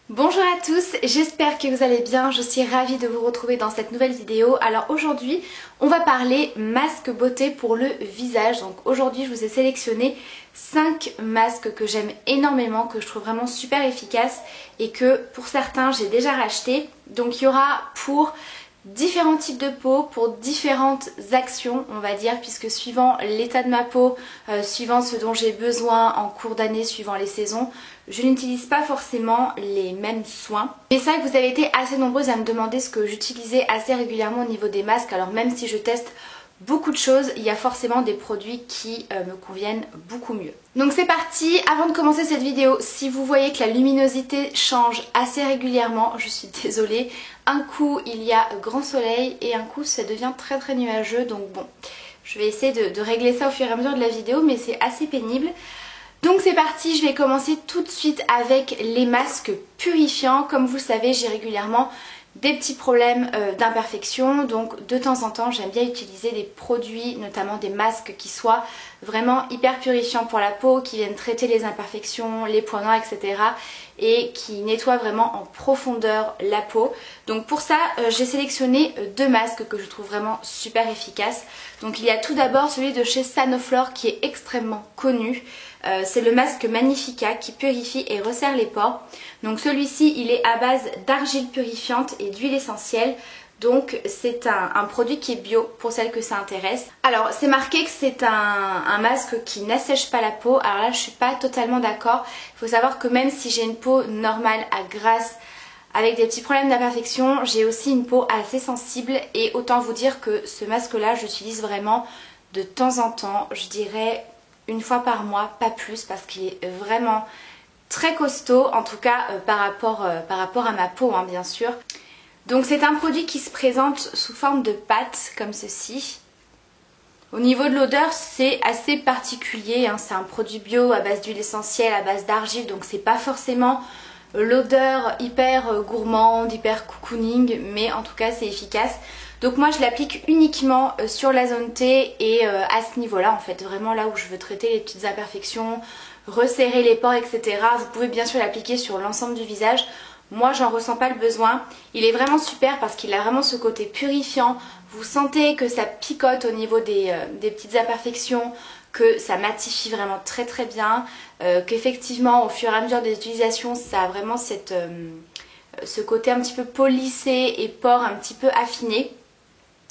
Bonjour à tous, j'espère que vous allez bien, je suis ravie de vous retrouver dans cette nouvelle vidéo. Alors aujourd'hui, on va parler masque beauté pour le visage. Donc aujourd'hui, je vous ai sélectionné 5 masques que j'aime énormément, que je trouve vraiment super efficaces et que pour certains, j'ai déjà racheté. Donc il y aura pour différents types de peau, pour différentes actions on va dire, puisque suivant l'état de ma peau, suivant ce dont j'ai besoin en cours d'année, suivant les saisons, je n'utilise pas forcément les mêmes soins. Mais c'est vrai que vous avez été assez nombreuses à me demander ce que j'utilisais assez régulièrement au niveau des masques. Alors même si je teste beaucoup de choses, il y a forcément des produits qui me conviennent beaucoup mieux. Donc c'est parti. Avant de commencer cette vidéo, si vous voyez que la luminosité change assez régulièrement, je suis désolée. Un coup il y a grand soleil et un coup ça devient très nuageux, donc bon, je vais essayer de régler ça au fur et à mesure de la vidéo, mais c'est assez pénible. Donc c'est parti, je vais commencer tout de suite avec les masques purifiants. Comme vous le savez, j'ai régulièrement des petits problèmes d'imperfection, donc de temps en temps j'aime bien utiliser des produits, notamment des masques qui soient vraiment hyper purifiants pour la peau, qui viennent traiter les imperfections, les points noirs, etc. et qui nettoient vraiment en profondeur la peau. Donc pour ça j'ai sélectionné 2 masques que je trouve vraiment super efficaces. Donc il y a tout d'abord celui de chez Sanoflore qui est extrêmement connu. C'est le masque Magnifica qui purifie et resserre les pores. Donc celui-ci il est à base d'argile purifiante et d'huile essentielle. Donc c'est un produit qui est bio pour celles que ça intéresse. Alors c'est marqué que c'est un masque qui n'assèche pas la peau. Alors là je suis pas totalement d'accord. Il faut savoir que même si j'ai une peau normale à grasse avec des petits problèmes d'imperfection, j'ai aussi une peau assez sensible. Et autant vous dire que ce masque là j'utilise vraiment de temps en temps. Je dirais une fois par mois, pas plus, parce qu'il est vraiment très costaud, en tout cas par rapport à ma peau hein, bien sûr. Donc c'est un produit qui se présente sous forme de pâte comme ceci. Au niveau de l'odeur c'est assez particulier, hein. C'est un produit bio à base d'huile essentielle, à base d'argile, donc c'est pas forcément l'odeur hyper gourmande, hyper cocooning, mais en tout cas c'est efficace. Donc moi je l'applique uniquement sur la zone T et à ce niveau là en fait, vraiment là où je veux traiter les petites imperfections, resserrer les pores, etc. Vous pouvez bien sûr l'appliquer sur l'ensemble du visage. Moi j'en ressens pas le besoin. Il est vraiment super parce qu'il a vraiment ce côté purifiant. Vous sentez que ça picote au niveau des petites imperfections, que ça matifie vraiment très bien, qu'effectivement au fur et à mesure des utilisations ça a vraiment ce côté un petit peu polissé et pores un petit peu affiné.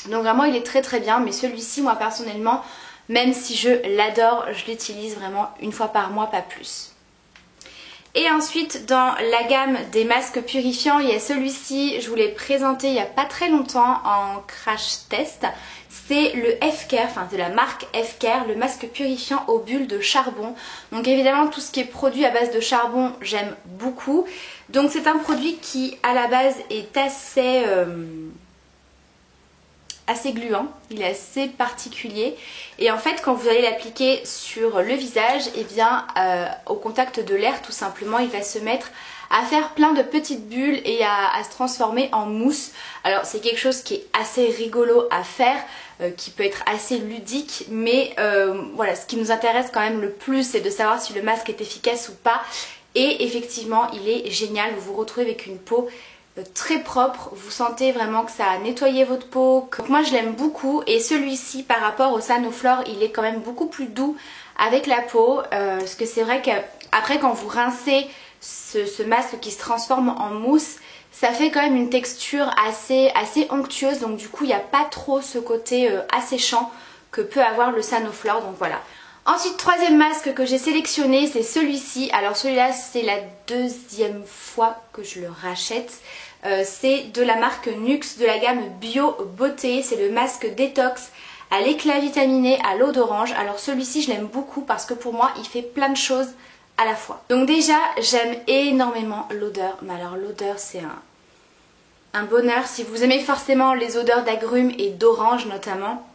Donc vraiment il est très bien, mais celui-ci moi personnellement, même si je l'adore, je l'utilise vraiment une fois par mois, pas plus. Et ensuite dans la gamme des masques purifiants, il y a celui-ci, je vous l'ai présenté il n'y a pas très longtemps en crash test. C'est le F-Care, enfin de la marque F-Care, le masque purifiant aux bulles de charbon. Donc évidemment tout ce qui est produit à base de charbon j'aime beaucoup. Donc c'est un produit qui à la base est assez gluant, il est assez particulier et en fait quand vous allez l'appliquer sur le visage, et bien au contact de l'air tout simplement il va se mettre à faire plein de petites bulles et à se transformer en mousse. Alors c'est quelque chose qui est assez rigolo à faire, qui peut être assez ludique, mais voilà, ce qui nous intéresse quand même le plus c'est de savoir si le masque est efficace ou pas. Et effectivement il est génial, vous vous retrouvez avec une peau très propre, vous sentez vraiment que ça a nettoyé votre peau. Donc moi je l'aime beaucoup et celui-ci par rapport au Sanoflore il est quand même beaucoup plus doux avec la peau, parce que c'est vrai qu'après quand vous rincez ce masque qui se transforme en mousse, ça fait quand même une texture assez onctueuse, donc du coup il n'y a pas trop ce côté asséchant que peut avoir le Sanoflore, donc voilà. Ensuite, troisième masque que j'ai sélectionné, c'est celui-ci. Alors celui-là, c'est la 2e fois que je le rachète. C'est de la marque Nuxe de la gamme Bio Beauté. C'est le masque détox à l'éclat vitaminé à l'eau d'orange. Alors celui-ci, je l'aime beaucoup parce que pour moi, il fait plein de choses à la fois. Donc déjà, j'aime énormément l'odeur. Mais alors l'odeur, c'est un bonheur. Si vous aimez forcément les odeurs d'agrumes et d'orange notamment,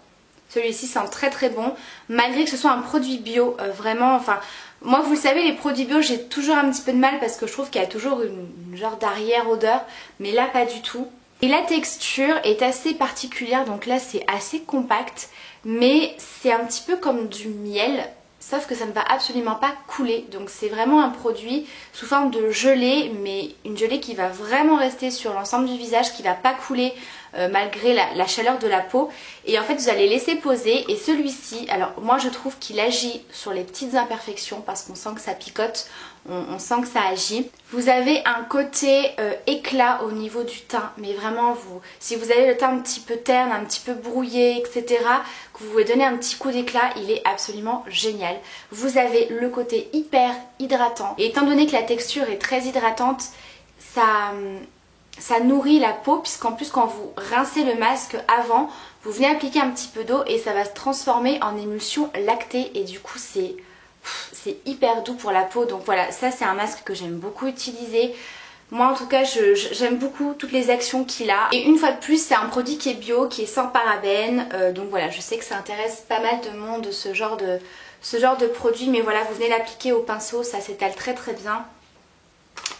celui-ci sent très bon, malgré que ce soit un produit bio, vraiment, enfin, moi vous le savez, les produits bio j'ai toujours un petit peu de mal parce que je trouve qu'il y a toujours une genre d'arrière odeur, mais là pas du tout. Et la texture est assez particulière, donc là c'est assez compact, mais c'est un petit peu comme du miel, sauf que ça ne va absolument pas couler. Donc c'est vraiment un produit sous forme de gelée, mais une gelée qui va vraiment rester sur l'ensemble du visage, qui va pas couler malgré la chaleur de la peau. Et en fait vous allez laisser poser, et celui-ci, alors moi je trouve qu'il agit sur les petites imperfections parce qu'on sent que ça picote, on sent que ça agit. Vous avez un côté éclat au niveau du teint, mais vraiment si vous avez le teint un petit peu terne, un petit peu brouillé, etc., que vous voulez donner un petit coup d'éclat, il est absolument génial. Vous avez le côté hyper hydratant, et étant donné que la texture est très hydratante, ça nourrit la peau, puisqu'en plus quand vous rincez le masque avant, vous venez appliquer un petit peu d'eau et ça va se transformer en émulsion lactée, et du coup c'est hyper doux pour la peau. Donc voilà, ça c'est un masque que j'aime beaucoup utiliser. Moi en tout cas j'aime beaucoup toutes les actions qu'il a, et une fois de plus c'est un produit qui est bio, qui est sans parabènes, donc voilà, je sais que ça intéresse pas mal de monde ce genre de produit, mais voilà, vous venez l'appliquer au pinceau, ça s'étale très très bien.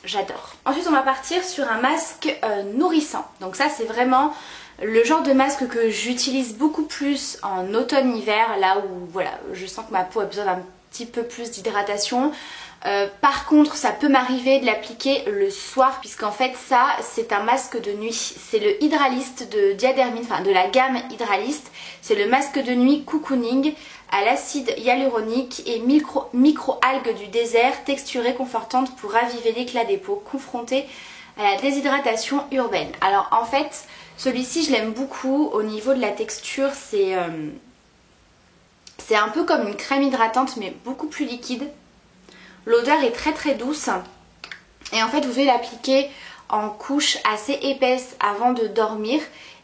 J'adore. Ensuite on va partir sur un masque nourrissant. Donc ça c'est vraiment le genre de masque que j'utilise beaucoup plus en automne-hiver, là où voilà, je sens que ma peau a besoin d'un petit peu plus d'hydratation. Par contre ça peut m'arriver de l'appliquer le soir, puisqu'en fait ça c'est un masque de nuit. C'est le Hydralyst de Diadermine, enfin de la gamme Hydralyst. C'est le masque de nuit cocooning à l'acide hyaluronique et micro-algues du désert, texturée confortante pour raviver l'éclat des peaux confrontées à la déshydratation urbaine. Alors en fait celui-ci je l'aime beaucoup au niveau de la texture, c'est un peu comme une crème hydratante mais beaucoup plus liquide. L'odeur est très très douce, et en fait vous devez l'appliquer en couche assez épaisse avant de dormir,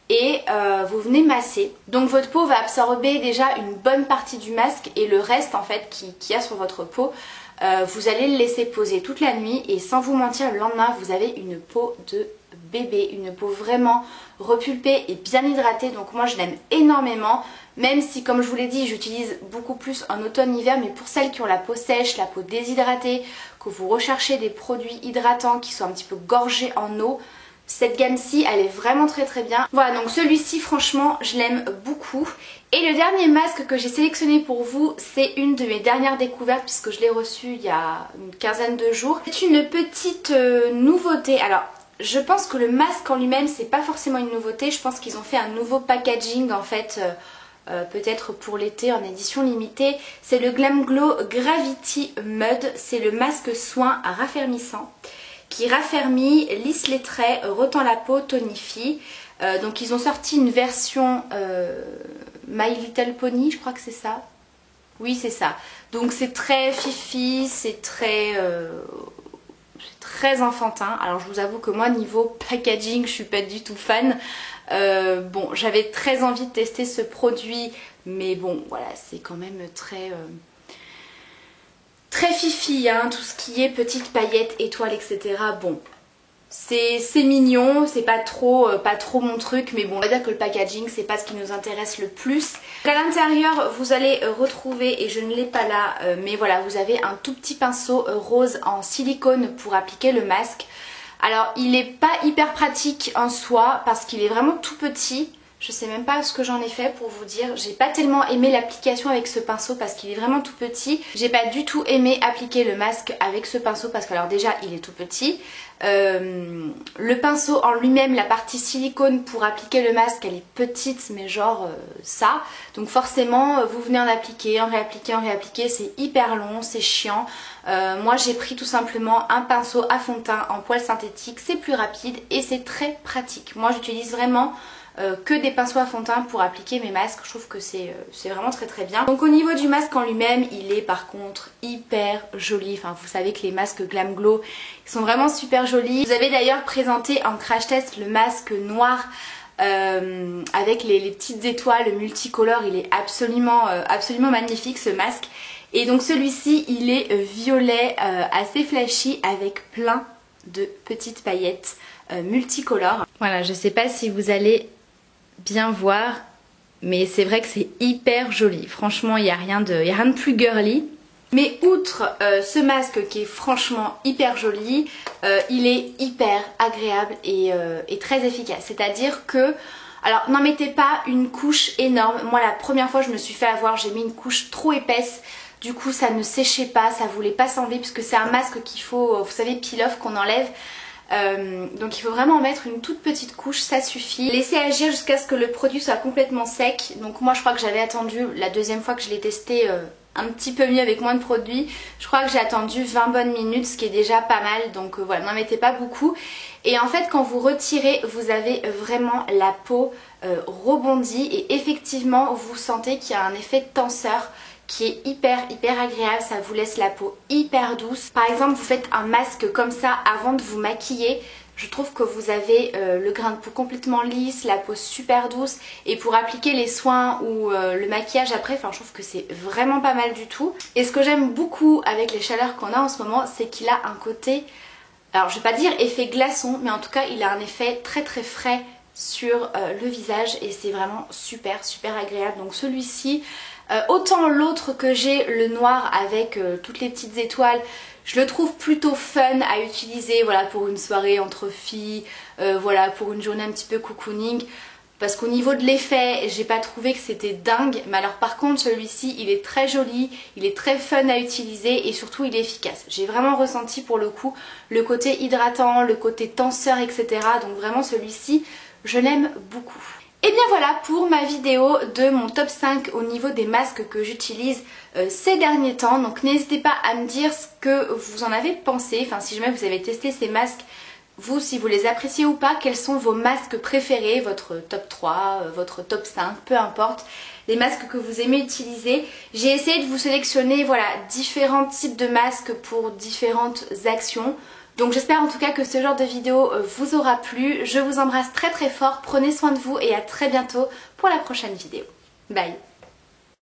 et vous venez masser. Donc votre peau va absorber déjà une bonne partie du masque, et le reste en fait qui y a sur votre peau, vous allez le laisser poser toute la nuit, et sans vous mentir, le lendemain vous avez une peau de bébé, une peau vraiment repulpée et bien hydratée. Donc moi je l'aime énormément, même si comme je vous l'ai dit j'utilise beaucoup plus en automne-hiver, mais pour celles qui ont la peau sèche, la peau déshydratée, que vous recherchez des produits hydratants qui sont un petit peu gorgés en eau, cette gamme-ci elle est vraiment très très bien. Voilà, donc celui-ci franchement je l'aime beaucoup. Et le dernier masque que j'ai sélectionné pour vous, c'est une de mes dernières découvertes, puisque je l'ai reçu il y a une quinzaine de jours. C'est une petite nouveauté. Alors je pense que le masque en lui-même c'est pas forcément une nouveauté, je pense qu'ils ont fait un nouveau packaging en fait, peut-être pour l'été en édition limitée. C'est le Glam Glow Gravity Mud, c'est le masque soin raffermissant qui raffermit, lisse les traits, retend la peau, tonifie. Donc ils ont sorti une version My Little Pony, je crois que c'est ça. Oui c'est ça. Donc c'est très fifi, c'est très enfantin. Alors je vous avoue que moi niveau packaging je suis pas du tout fan. Bon, j'avais très envie de tester ce produit, mais bon voilà, c'est quand même très fifi, hein, tout ce qui est petites paillettes, étoiles, etc. Bon, c'est mignon, c'est pas trop mon truc, mais bon, on va dire que le packaging c'est pas ce qui nous intéresse le plus. À l'intérieur vous allez retrouver, et je ne l'ai pas là, mais voilà, vous avez un tout petit pinceau rose en silicone pour appliquer le masque. Alors il est pas hyper pratique en soi parce qu'il est vraiment tout petit. Je sais même pas ce que j'en ai fait pour vous dire. J'ai pas tellement aimé l'application avec ce pinceau parce qu'il est vraiment tout petit. J'ai pas du tout aimé appliquer le masque avec ce pinceau parce que alors déjà il est tout petit. Le pinceau en lui-même, la partie silicone pour appliquer le masque, elle est petite, mais genre ça. Donc forcément vous venez en appliquer, en réappliquer, c'est hyper long, c'est chiant. Moi j'ai pris tout simplement un pinceau à fond de teint en poil synthétique, c'est plus rapide et c'est très pratique. Moi j'utilise vraiment que des pinceaux à fond de teint pour appliquer mes masques. Je trouve que c'est vraiment très très bien. Donc au niveau du masque en lui-même, il est par contre hyper joli. Enfin vous savez que les masques Glam Glow ils sont vraiment super jolis. Vous avez d'ailleurs présenté en crash test le masque noir avec les petites étoiles multicolores. Il est absolument magnifique ce masque. Et donc celui-ci il est violet assez flashy avec plein de petites paillettes multicolores. Voilà, je sais pas si vous allez bien voir, mais c'est vrai que c'est hyper joli. Franchement il n'y a rien de plus girly. Mais outre ce masque qui est franchement hyper joli, il est hyper agréable et très efficace. C'est-à-dire que, alors n'en mettez pas une couche énorme. Moi la première fois je me suis fait avoir, j'ai mis une couche trop épaisse. Du coup ça ne séchait pas, ça voulait pas s'enlever puisque c'est un masque qu'il faut, vous savez, peel-off qu'on enlève. Donc il faut vraiment en mettre une toute petite couche, ça suffit. Laissez agir jusqu'à ce que le produit soit complètement sec. Donc moi je crois que j'avais attendu, la deuxième fois que je l'ai testé, un petit peu mieux avec moins de produits. Je crois que j'ai attendu 20 bonnes minutes, ce qui est déjà pas mal. Donc voilà, n'en mettez pas beaucoup. Et en fait quand vous retirez, vous avez vraiment la peau rebondie. Et effectivement vous sentez qu'il y a un effet tenseur qui est hyper agréable, ça vous laisse la peau hyper douce. Par exemple vous faites un masque comme ça avant de vous maquiller, je trouve que vous avez le grain de peau complètement lisse, la peau super douce, et pour appliquer les soins ou le maquillage après, enfin je trouve que c'est vraiment pas mal du tout. Et ce que j'aime beaucoup avec les chaleurs qu'on a en ce moment, c'est qu'il a un côté, alors je vais pas dire effet glaçon, mais en tout cas il a un effet très frais sur le visage et c'est vraiment super agréable. Donc celui-ci, autant l'autre que j'ai, le noir avec toutes les petites étoiles, je le trouve plutôt fun à utiliser, voilà, pour une soirée entre filles, voilà, pour une journée un petit peu cocooning. Parce qu'au niveau de l'effet, j'ai pas trouvé que c'était dingue. Mais alors par contre celui-ci il est très joli, il est très fun à utiliser et surtout il est efficace. J'ai vraiment ressenti pour le coup le côté hydratant, le côté tenseur, etc. Donc vraiment celui-ci je l'aime beaucoup. Et bien voilà pour ma vidéo de mon top 5 au niveau des masques que j'utilise ces derniers temps. Donc n'hésitez pas à me dire ce que vous en avez pensé, enfin si jamais vous avez testé ces masques, vous si vous les appréciez ou pas, quels sont vos masques préférés, votre top 3, votre top 5, peu importe, les masques que vous aimez utiliser. J'ai essayé de vous sélectionner voilà, différents types de masques pour différentes actions. Donc j'espère en tout cas que ce genre de vidéo vous aura plu. Je vous embrasse très fort, prenez soin de vous et à très bientôt pour la prochaine vidéo. Bye!